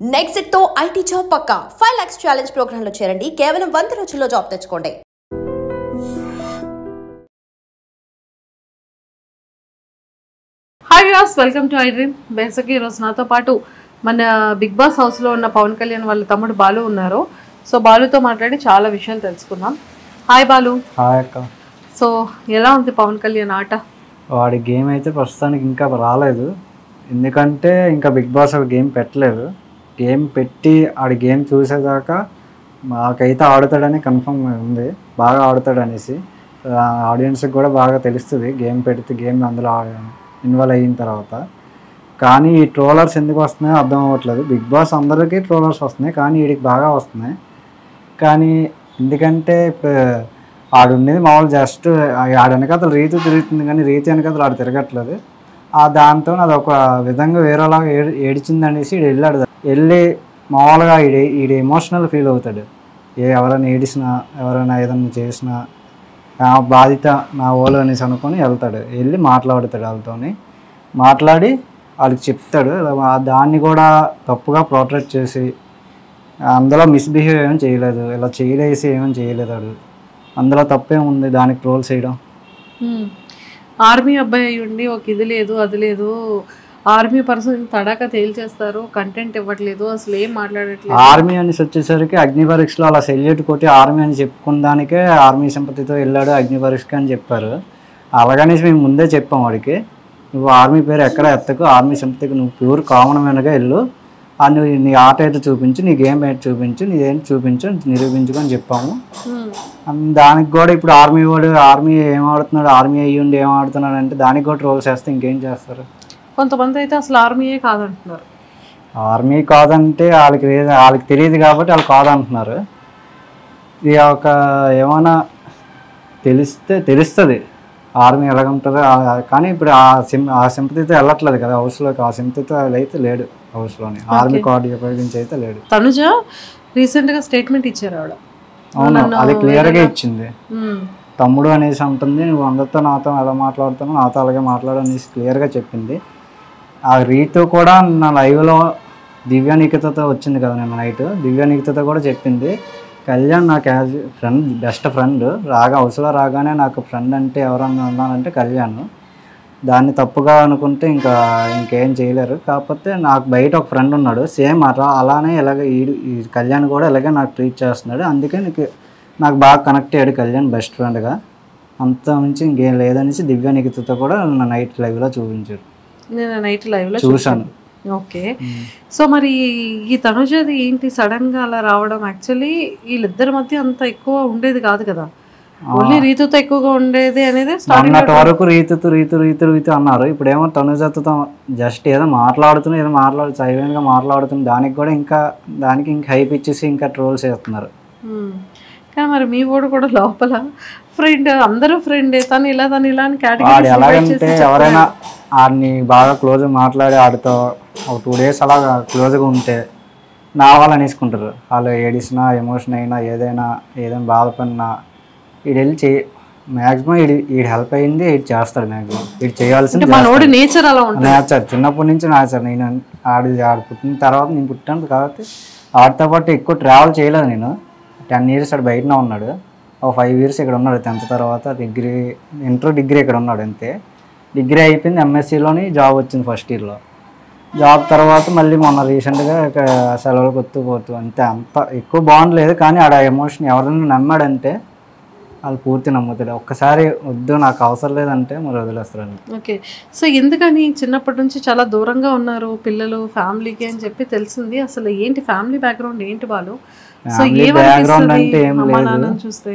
Next తో IT job పక్కా 5 lakhs challenge program లో చేరండి. కేవలం 100 రోజుల్లో జాబ్ తెచ్చుకోండి. Hi viewers, welcome to I dream. బేసిక్గా ఈరోజు నాతో పాటు మన బిగ్ బాస్ హౌస్లో ఉన్న పవన్ కళ్యాణ్ వాళ్ళ తమ్ముడు బాలు ఉన్నారు. సో బాలుతో మాట్లాడి చాలా విషయాలు తెలుసుకుందాం. హాయ్ బాలు. హాయ్ అక్క. సో ఎలా ఉంది పవన్ కళ్యాణ్ ఆట? వాడి గేమ్ అయితే ప్రస్తుతానికి ఇంకా రాలేదు, ఎందుకంటే ఇంకా బిగ్ బాస్ ఒక గేమ్ పెట్టలేదు. గేమ్ పెట్టి ఆడి గేమ్ చూసేదాకా మాకైతే ఆడుతాడని కన్ఫర్మ్ ఉంది, బాగా ఆడుతాడనేసి. ఆడియన్స్కి కూడా బాగా తెలుస్తుంది గేమ్ పెడితే, గేమ్ అందులో ఇన్వాల్వ్ అయిన తర్వాత. కానీ ఈ ట్రోలర్స్ ఎందుకు వస్తున్నాయో అర్థం అవ్వట్లేదు. బిగ్ బాస్ అందరికీ ట్రోలర్స్ వస్తున్నాయి, కానీ వీడికి బాగా వస్తున్నాయి. కానీ ఎందుకంటే ఇప్పుడు ఆడు ఉండేది మామూలు జస్ట్ ఆడ వెనకాతలు రీతి తిరుగుతుంది, కానీ రీతి వెనకాతలు ఆడు తిరగట్లేదు. దాంతో అది ఒక విధంగా వేరేలాగా ఏడిచింది అనేసి ఈడు వెళ్ళి మామూలుగా ఈడు ఎమోషనల్ ఫీల్ అవుతాడు. ఎవరైనా ఏడిసినా, ఎవరైనా ఏదైనా చేసినా బాధిత నా ఓలు అనేసి అనుకొని వెళ్తాడు. వెళ్ళి మాట్లాడుతాడు, వాళ్ళతో మాట్లాడి వాళ్ళకి చెప్తాడు. దాన్ని కూడా తప్పుగా పోర్ట్రేట్ చేసి అందులో మిస్బిహేవ్ ఏమీ చేయలేదు, ఇలా చేయలేసి ఏమీ చేయలేదు. వాడు అందులో తప్పేముంది దానికి ట్రోల్ చేయడం? ఆర్మీ అబ్బాయి అయ్యి ఉండి ఒక ఇది లేదు అది లేదు, ఆర్మీ పర్సన్ తడాక తేల్చేస్తారు, కంటెంట్ ఇవ్వట్లేదు, అసలు ఏం మాట్లాడట్లేదు. ఆర్మీ అనేసి వచ్చేసరికి అగ్ని పరీక్షలో అలా సెల్యూట్ కొట్టి ఆర్మీ అని చెప్పుకున్న దానికే ఆర్మీ సింపతితో వెళ్ళాడు అగ్ని పరీక్షకి అని చెప్పారు. అలాగనేసి మేము ముందే చెప్పాం వాడికి, నువ్వు ఆర్మీ పేరు ఎక్కడ ఎత్తకు, ఆర్మీ సింపతికి నువ్వు ప్యూర్ కామన్ మ్యాన్గా వెళ్ళు, నువ్వు నీ ఆట అయితే చూపించు, నీ గేమ్ అయితే చూపించు, నీ ఏంటి చూపించు, నిరూపించుకొని చెప్పాము. దానికి కూడా ఇప్పుడు ఆర్మీ వాడు ఆర్మీ ఏం ఆడుతున్నాడు, ఆర్మీ అయ్యుండి ఏం ఆడుతున్నాడు అంటే దానికి కూడా ట్రోల్స్ చేస్తే ఇంకేం చేస్తారు. కొంతమంది అయితే అసలు ఆర్మీయే కాదంటున్నారు. ఆర్మీ కాదంటే వాళ్ళకి తెలియదు కాబట్టి వాళ్ళు కాదంటున్నారు. ఇది ఒక ఏమైనా తెలుస్తుంది ఆర్మీ ఎలాగుంటుందో. కానీ ఇప్పుడు ఆ సింపతితో వెళ్ళట్లేదు కదా హౌస్లోకి, ఆ సింపతితో అయితే లేడు హౌస్లోని, ఆర్మీ కార్డు ఉపయోగించి అయితే లేడు. తనుజ రీసెంట్గా స్టేట్మెంట్ ఇచ్చారు ఆవిడ. అవును, అది క్లియర్గా ఇచ్చింది. తమ్ముడు అనేసి ఉంటుంది, నువ్వు అందరితో నాతో ఎలా మాట్లాడుతానో నాతో అలాగే మాట్లాడు అనేసి క్లియర్గా చెప్పింది. ఆ రీతు కూడా నా లైవ్లో దివ్యానికితతో వచ్చింది కదా నిన్న నైట్, దివ్యానికితతో కూడా చెప్పింది, కళ్యాణ్ నాకు యాజ్ ఫ్రెండ్, బెస్ట్ ఫ్రెండ్, హౌస్లో రాగానే నాకు ఫ్రెండ్ అంటే ఎవరన్నా ఉన్నానంటే కళ్యాణ్. దాన్ని తప్పుగా అనుకుంటే ఇంకేం చేయలేరు. కాకపోతే నాకు బయట ఒక ఫ్రెండ్ ఉన్నాడు సేమ్ అలానే ఈ కళ్యాణ్ కూడా ఇలాగే నాకు ట్రీట్ చేస్తున్నాడు, అందుకే నాకు బాగా కనెక్ట్ అయ్యాడు కళ్యాణ్ బెస్ట్ ఫ్రెండ్గా, అంత మించి ఇంకేం లేదనేసి దివ్యానికితతో కూడా నా నైట్ లైవ్లో చూపించారు. నేను నైట్ లైవ్లో చూశాను. ఓకే, సో మరి ఈ తనుజది ఏంటి సడన్గా అలా రావడం? యాక్చువల్లీ వీళ్ళిద్దరి మధ్య అంత ఎక్కువ ఉండేది కాదు కదా, ఓన్లీ రీతుతో ఎక్కువగా ఉండేది అనేది అన్నటి వరకు రీతు అన్నారు. ఇప్పుడేమో తనుజతో జస్ట్ ఏదో సైలెంట్గా మాట్లాడుతుంది, దానికి కూడా ఇంకా హైప్ ఇచ్చేసి ఇంకా ట్రోల్స్ చేస్తున్నారు. కానీ మరి మీ వాడు కూడా లోపల ఫ్రెండ్, అందరూ ఫ్రెండే, తను ఇలా అని కేటగిరీ ఎలాగంటే ఎవరైనా ఆడిని బాగా క్లోజ్గా మాట్లాడి ఆడితో ఒక 2 days అలా క్లోజ్గా ఉంటే నా వాళ్ళు అనేసుకుంటారు. వాళ్ళు ఏడిసినా, ఎమోషన్ అయినా, ఏదైనా బాధపడినా వీడు వెళ్ళి మ్యాక్సిమం వీడు హెల్ప్ అయ్యింది వీడు చేస్తాడు. మ్యాక్సిమం వీడు చేయాల్సింది నేచర్, చిన్నప్పటి నుంచి నేచర్. నేను ఆడు పుట్టిన తర్వాత నేను పుట్టాను కాబట్టి ఆడితో పాటు ఎక్కువ ట్రావెల్ చేయలేదు. నేను 10 years ఆడు బయటనే ఉన్నాడు, ఒక 5 years ఇక్కడ ఉన్నాడు. 10th తర్వాత డిగ్రీ ఇక్కడ ఉన్నాడు అంతే. డిగ్రీ అయిపోయింది, ఎంఎస్సీలోని జాబ్ వచ్చింది ఫస్ట్ ఇయర్లో. జాబ్ తర్వాత మళ్ళీ మొన్న రీసెంట్గా సెలవులకు పోతూ అంతే. అంత ఎక్కువ బాండ్ లేదు, కానీ ఆడ ఎమోషన్ ఎవరైనా నమ్మాడంటే వాళ్ళు పూర్తి నమ్ముతాడు. ఒక్కసారి వద్దు నాకు అవసరం లేదంటే మరి వదిలేస్తారండి. ఓకే, సో ఎందుకని చిన్నప్పటి నుంచి చాలా దూరంగా ఉన్నారు పిల్లలు ఫ్యామిలీకి అని చెప్పి తెలిసింది. అసలు ఏంటి ఫ్యామిలీ బ్యాక్గ్రౌండ్ ఏంటి వాళ్ళు? సో బ్యాక్గ్రౌండ్ అంటే ఏం లేదు, చూస్తే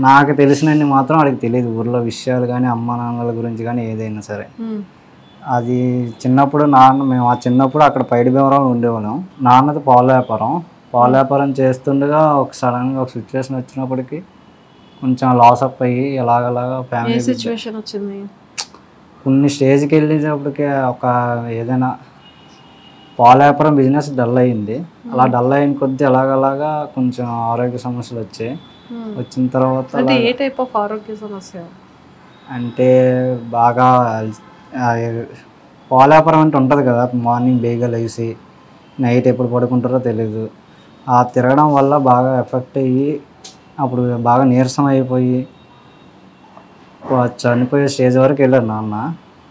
నాకు తెలిసినన్ని మాత్రం వాడికి తెలియదు ఊర్లో విషయాలు కానీ అమ్మ నాన్నల గురించి కానీ ఏదైనా సరే. అది చిన్నప్పుడు మేము చిన్నప్పుడు అక్కడ పైడి భీమవరం ఉండేవాళ్ళం. నాన్నది పాల వ్యాపారం చేస్తుండగా సడన్గా ఒక సిచ్యువేషన్ వచ్చినప్పటికీ కొంచెం లాస్ అప్ అయ్యి ఎలాగలాగా ఫ్యామిలీ సిచ్యువేషన్ వచ్చింది. కొన్ని స్టేజ్కి వెళ్ళేటప్పటికే ఏదైనా పాల వ్యాపారం బిజినెస్ డల్ అయ్యింది. అలా డల్ అయిన కొద్దీ అలాగలాగా కొంచెం ఆరోగ్య సమస్యలు వచ్చాయి. వచ్చిన తర్వాత ఏ టైప్ ఆఫ్ ఆరోగ్య సమస్య అంటే బాగా పాల వ్యాపారం అంటే ఉంటుంది కదా, మార్నింగ్ బేగా లేసి నైట్ ఎప్పుడు పడుకుంటారో తెలీదు. ఆ తిరగడం వల్ల బాగా ఎఫెక్ట్ అయ్యి అప్పుడు బాగా నీరసం అయిపోయి చనిపోయే స్టేజ్ వరకు వెళ్ళారు నాన్న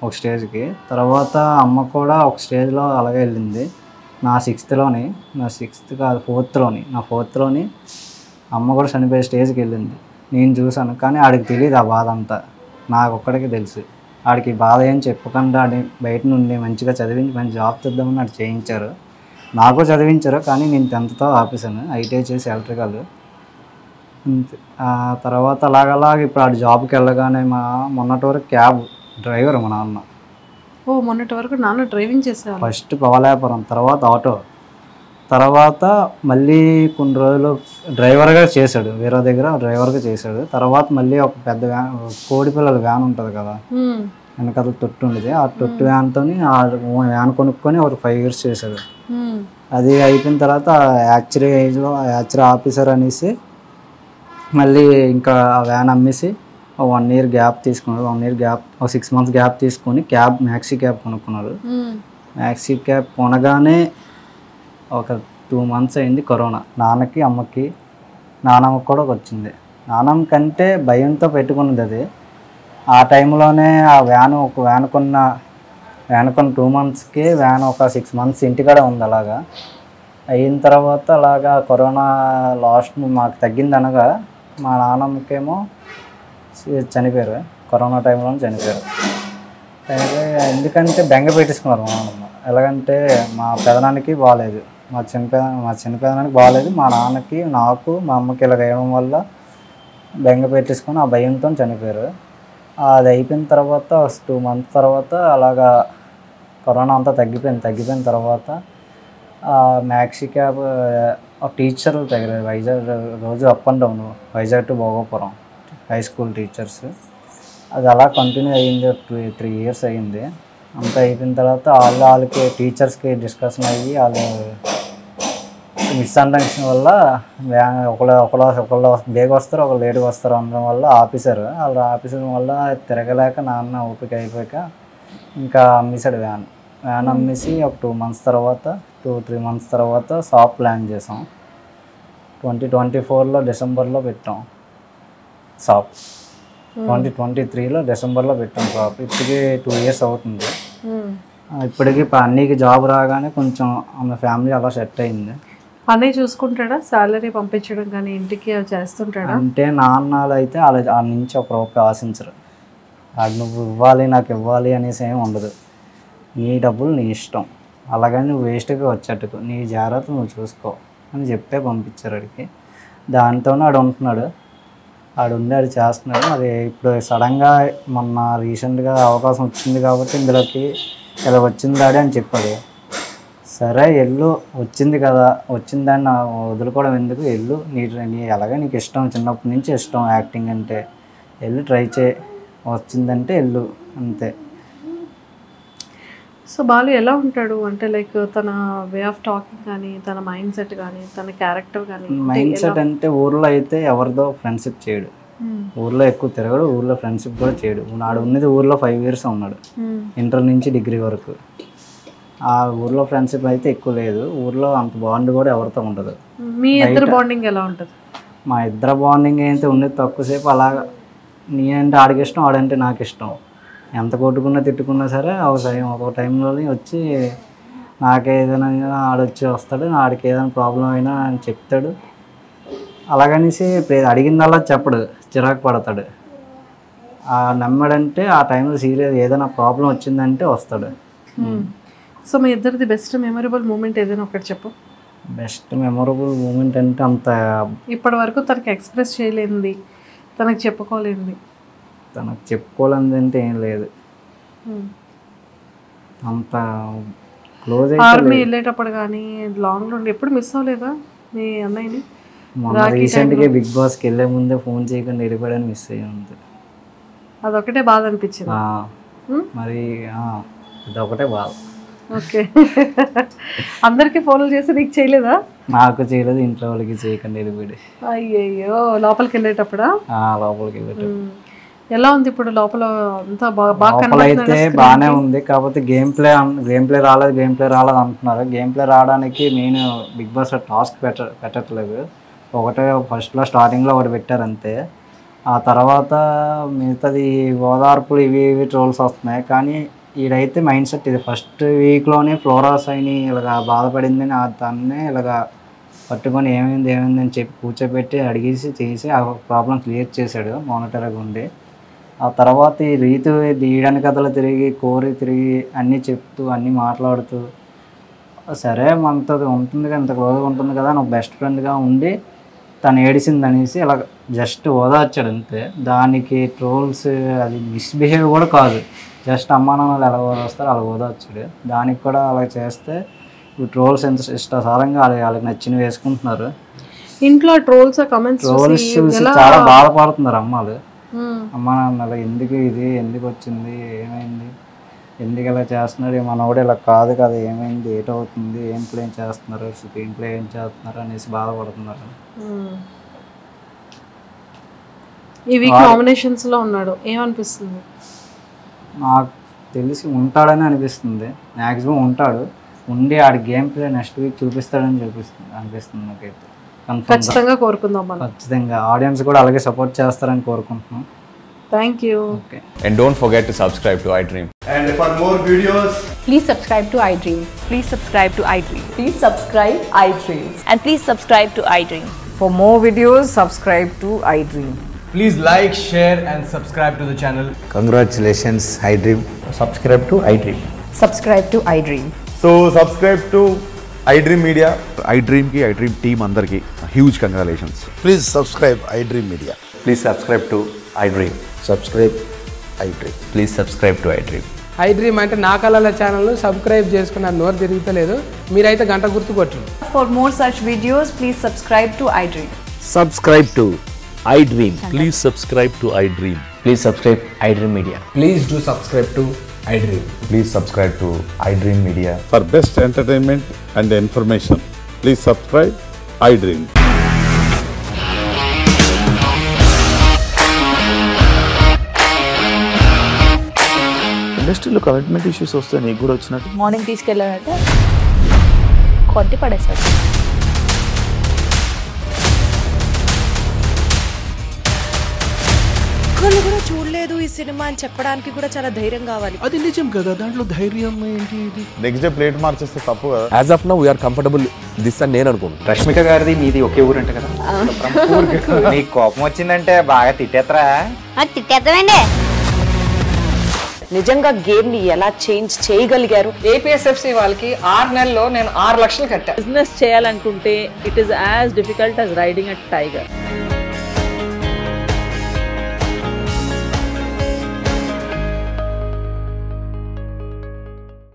ఒక స్టేజ్కి. తర్వాత అమ్మ కూడా ఒక స్టేజ్లో అలాగే వెళ్ళింది. నా సిక్స్త్ కాదు ఫోర్త్లోని అమ్మ కూడా చనిపోయే స్టేజ్కి వెళ్ళింది. నేను చూశాను, కానీ ఆడికి తెలియదు ఆ బాధ అంతా. నాకు ఒక్కడికి తెలుసు. ఆడికి బాధ ఏం చెప్పకుండా ఆడి బయట నుండి మంచిగా చదివించి మంచి జాబ్ తెద్దామని ఆడు చేయించారు. నాకు చదివించారు, కానీ నేను 10th ఆపేసాను. ఐటీఐ చేసి ఎలక్ట్రికల్. ఆ తర్వాత అలాగలాగ ఇప్పుడు ఆడు జాబ్కి వెళ్ళగానే మొన్నటి వరకు క్యాబ్ డ్రైవర్ మా నాన్న. ఓ మొన్నటి వరకు నాన్న డ్రైవింగ్ చేసేవాళ్ళు. ఫస్ట్ పవలాపురం, తర్వాత ఆటో, తర్వాత మళ్ళీ కొన్ని రోజులు డ్రైవర్గా చేశాడు. వేరే దగ్గర డ్రైవర్గా చేశాడు. తర్వాత మళ్ళీ ఒక పెద్ద వ్యాన్, కోడి పిల్లల వ్యాన్ ఉంటుంది కదా, వెనకాల తొట్టు ఉండేది. ఆ తొట్టు వ్యాన్తో ఆ వ్యాన్ కొనుక్కొని ఒక 5 years చేశాడు. అది అయిపోయిన తర్వాత యాక్చురీ ఆఫీసర్ అనేసి మళ్ళీ ఇంకా ఆ వ్యాన్ అమ్మేసి 1 year గ్యాప్ తీసుకున్నాడు. 1 year గ్యాప్, ఒక 6 months గ్యాప్ తీసుకొని మ్యాక్సీ క్యాబ్ కొనుక్కున్నాడు. మ్యాక్సీ క్యాబ్ కొనగానే ఒక 2 months అయింది కరోనా. నాన్నకి అమ్మకి నానమ్మకి కూడా వచ్చింది. నానమ్మ కంటే భయంతో పెట్టుకున్నది అది. ఆ టైంలోనే ఆ ఒక వ్యాన్ కొన్న 2 monthsకి వ్యాన్ ఒక 6 months ఇంటికాడ ఉంది. అలాగా అయిన తర్వాత అలాగా కరోనా లాస్ట్ మాకు తగ్గింది అనగా మా నాన్నమ్మకేమో చనిపోయారు. కరోనా టైంలో చనిపోయారు. ఎందుకంటే బెంగ పెట్టేసుకున్నారు మా నాన్నమ్మ. ఎలాగంటే మా పెదనానికి బాగాలేదు, మా చిన్న పెదనానికి బాగాలేదు, మా నాన్నకి, నాకు, మా అమ్మకి ఇలా వేయడం వల్ల బెంగ పెట్టేసుకొని ఆ భయంతో చనిపోయారు. అది అయిపోయిన తర్వాత 2 months తర్వాత అలాగా కరోనా అంతా తగ్గిపోయిన తర్వాత మ్యాక్సీ క్యాబ్ టీచర్లు తగిలారు. వైజాగ్ రోజు up and down, Vizag to Bhogapuram high school teachers. అది అలా కంటిన్యూ అయ్యింది. 3 years అయ్యింది. అంతా అయిపోయిన తర్వాత వాళ్ళకి టీచర్స్కి డిస్కషన్ అయ్యి వాళ్ళు మిస్అండర్స్టాండింగ్ వల్ల ఒకళ్ళు బేగ వస్తారు, ఒకళ్ళు లేట్గా వస్తారు అనడం వల్ల ఆఫీసర్ వల్ల తిరగలేక నాన్న ఓపిక అయిపోయాక ఇంకా అమ్మేశాడు వ్యాన్ అమ్మేసి ఒక 2 months తర్వాత 2-3 months తర్వాత షాప్ ప్లాన్ చేసాం. 2024 డిసెంబర్లో పెట్టాం షాప్. 2023 డిసెంబర్లో పెట్టాం షాప్. ఇప్పటికి 2 years అవుతుంది. ఇప్పటికి అన్నీకి జాబ్ రాగానే కొంచెం ఆమె ఫ్యామిలీ అలా సెట్ అయింది. అన్నీ చూసుకుంటాడా? శాలరీ పంపించడం కానీ ఇంటికి చేస్తుంటాడా? అంటే నాన్నలు అయితే వాళ్ళ నుంచి ఒక రూపాయి ఆశించరు. అది నువ్వు ఇవ్వాలి, నాకు ఇవ్వాలి అనేసి ఏమి ఉండదు. నీ డబ్బులు నీ ఇష్టం, అలాగని నువ్వు వేస్ట్గా వచ్చేట్టుకు నీ జాగ్రత్త నువ్వు చూసుకో అని చెప్పే పంపించారు వాడికి. దానితోనే ఆడు ఉంటున్నాడు. ఆడు చేస్తున్నాడు. అది ఇప్పుడు సడన్గా మొన్న రీసెంట్గా అవకాశం వచ్చింది కాబట్టి ఇందులోకి ఇలా వచ్చింది డాడీ అని చెప్పాడు. సరే వెళ్ళు, వచ్చింది కదా, వచ్చిందాన్ని వదులుకోవడం ఎందుకు, వెళ్ళు, నీ అలాగే నీకు ఇష్టం, చిన్నప్పటి నుంచి ఇష్టం యాక్టింగ్ అంటే, వెళ్ళు ట్రై చేయి, వచ్చిందంటే వెళ్ళు అంతే. సో బాలు ఎలా ఉంటాడు అంటే లైక్ తన వే ఆఫ్ టాకింగ్ కానీ, తన మైండ్ సెట్ కానీ, తన క్యారెక్టర్ కానీ? మైండ్ సెట్ అంటే ఊర్లో అయితే ఎవరితో ఫ్రెండ్షిప్ చేయడు, ఊర్లో ఎక్కువ తిరగడు, ఊర్లో ఫ్రెండ్షిప్ కూడా చేయడు. నాడు ఉన్నది ఊర్లో 5 years ఉన్నాడు, ఇంటర్ నుంచి డిగ్రీ వరకు. ఆ ఊర్లో ఫ్రెండ్షిప్ అయితే ఎక్కువ లేదు. ఊర్లో అంత బాండ్ కూడా ఎవరితో ఉండదు. మీ ఇద్దరు బాండింగ్ ఎలా ఉంటుంది? మా ఇద్దరు బాండింగ్ అయితే ఉండేది తక్కువసేపు. అలాగా నేనంటే ఆడికి ఇష్టం, ఆడంటే నాకు ఇష్టం. ఎంత కొట్టుకున్నా తిట్టుకున్నా సరే ఒక టైంలో వచ్చి నాకేదైనా ఆడొచ్చి వస్తాడు, ఆడికి ఏదైనా ప్రాబ్లం అయినా అని చెప్తాడు. అలాగనేసి అడిగిందల్లా చెప్పడు, చిరాకు పడతాడు. నమ్మాడంటే ఆ టైంలో సీరియస్ ఏదైనా ప్రాబ్లం వచ్చిందంటే వస్తాడు. సో మీ ఇద్దరిది బెస్ట్ మెమరబుల్ మూమెంట్ ఏదైనా ఒకటి చెప్పు. బెస్ట్ మెమరబుల్ మూమెంట్ అంటే అంత ఇప్పటి వరకు తనకి ఎక్స్ప్రెస్ చేయలేనిది, తనకు చెప్పుకోలేనిది? తనకు చెప్పుకోలేనిది అంటే ఏం లేదు. అంత క్లోజ్. ఆర్మీ వెళ్ళేటప్పుడు కానీ లాంగ్ నుండి ఎప్పుడు మిస్ అవ్వలేదా మీ అన్నయ్యని? మొన్న రీసెంట్గా బిగ్ బాస్కి వెళ్ళే ముందే ఫోన్ చేయకుండా వెళ్ళిపోయాడని మిస్ అయ్యింది. అదొకటే బాధ అనిపించింది మరి. అదొకటే బాధ. ఓకే. అందరికి ఫోన్లు చేసి నీకు చేయలేదా? నాకు చేయలేదు, ఇంట్లో వాళ్ళకి చేయకుండా వెళ్ళిపోయాడు. అయ్యయ్యో, లోపలికి వెళ్ళేటప్పుడా? లోపలికి వెళ్ళేటప్పుడు. ఎలా ఉంది ఇప్పుడు లోపల అంతా బాగా అయితే బాగానే ఉంది. కాకపోతే గేమ్ ప్లే రాలేదు అంటున్నారు. గేమ్ ప్లే రావడానికి మెయిన్ బిగ్ బాస్ టాస్క్ పెట్టట్లేదు. ఒకటే ఫస్ట్లో స్టార్టింగ్లో ఒకటి పెట్టారు అంతే. ఆ తర్వాత మిగతాది ఓదార్పులు ఇవి ట్రోల్స్ వస్తున్నాయి. కానీ ఈడైతే మైండ్ సెట్ ఇది ఫస్ట్ వీక్లోనే ఫ్లోరాస్ అయిని ఇలాగ బాధపడిందని దాన్నే ఇలాగ పట్టుకొని ఏమైంది అని చెప్పి కూర్చోబెట్టి అడిగేసి చేసి ఆ ప్రాబ్లం క్లియర్ చేశాడు మానిటర్గా ఉండి. ఆ తర్వాత ఈ రీతు తీయడానికి కథలు తిరిగి అన్నీ చెప్తూ అన్నీ మాట్లాడుతూ సరే మనతో ఉంటుంది కదా, ఇంత క్లోజ్గా ఉంటుంది కదా, నాకు బెస్ట్ ఫ్రెండ్గా ఉండి తను ఏడిసింది అనేసి ఇలా జస్ట్ ఓదార్చాడు అంతే. దానికి ట్రోల్స్ అది మిస్బిహేవ్ కూడా కాదు, జస్ట్ అమ్మా నాన్నలు ఎలా ఓదార్స్తారు అలా ఓదార్చాడు. దానికి కూడా అలా చేస్తే ట్రోల్స్ ఎంత ఇష్టసారంగా వాళ్ళకి నచ్చినవి వేసుకుంటున్నారు. ఇంట్లో ట్రోల్స్ చూసి చాలా బాధపడుతున్నారు అమ్మాలు. అమ్మా నాన్నలు ఎందుకు వచ్చింది, ఏమైంది, ఎందుకు ఇలా చేస్తున్నాడు, మనోడు ఇలా కాదు కదా, ఏమైంది, ఏటవుతుంది, ఏం ప్లే చేస్తున్నారు, స్క్రీన్ ప్లే ఏం చేస్తున్నారు అనేసి బాధపడుతున్నారు. ఈ వీక్ నామినేషన్స్ లో ఉన్నాడు, ఏమనిపిస్తుంది? నాకు తెలిసి ఉంటాడని అనిపిస్తుంది. మ్యాక్సిమం ఉంటాడు, ఉండి ఆడి గేమ్ ప్లే నెక్స్ట్ వీక్ చూపిస్తాడని అనిపిస్తుంది నాకైతే. ఖచ్చితంగా కోరుకుందాం మనం. ఖచ్చితంగా ఆడియన్స్ కూడా అలాగే సపోర్ట్ చేస్తారని కోరుకుంటున్నాం. Thank you. Okay. And don't forget to subscribe to iDream. And for more videos, please subscribe to iDream. Please subscribe to iDream. Please subscribe iDream. And please subscribe to iDream. For more videos, subscribe to iDream. please like, share and subscribe to the channel. Congratulations, iDream. Subscribe to iDream. Subscribe to iDream. So subscribe to iDream Media. iDream ki iDream team andarki huge congratulations. Please subscribe iDream Media. Please subscribe to iDream. Subscribe iDream. Please subscribe to iDream. iDream అంటే నా కళల channel subscribe చేసుకున్న నోరు తిరుగుతలేదు, మీరైతే గంట గుర్తు కొట్టండి. For more such videos, please subscribe to iDream. Subscribe to iDream. Please subscribe to iDream. Please subscribe iDream Media. Please do subscribe to iDream. Please subscribe to iDream Media. For best entertainment and information, please subscribe iDream. ఇండస్ట్రీలో commitment issues వస్తే నీకు కూడా వచ్చినట్టు morning తీసుకెళ్ళాడంటే కొట్టి పడేశాడు. ఒక్కళ్ళు కూడా చూడలేదు ఈ సినిమా అని చెప్పడానికి కూడా చాలా ధైర్యం కావాలి. అది నిజం కదా, దాంట్లో ధైర్యం ఏంటి? ఇది నెక్స్ట్ డే ప్లేట్ మార్చేస్తే తప్పు కదా. As of now we are comfortable this అని నేను అనుకుంటున్నాను. రష్మిక గారిది మీది ఒకే ఊరు అంటే కదా. నీకు కోపం వచ్చిందంటే బాగా తిట్టేత్తరా? తిట్టేద్దామండి. నిజంగా గేమ్ ని ఎలా చేంజ్ చేయగలిగారు? APSFC వాళ్ళకి 6 నెలల్లో నేను 6 లక్షలు కట్టా. బిజినెస్ చేయాలనుకుంటే it is as difficult as riding a tiger.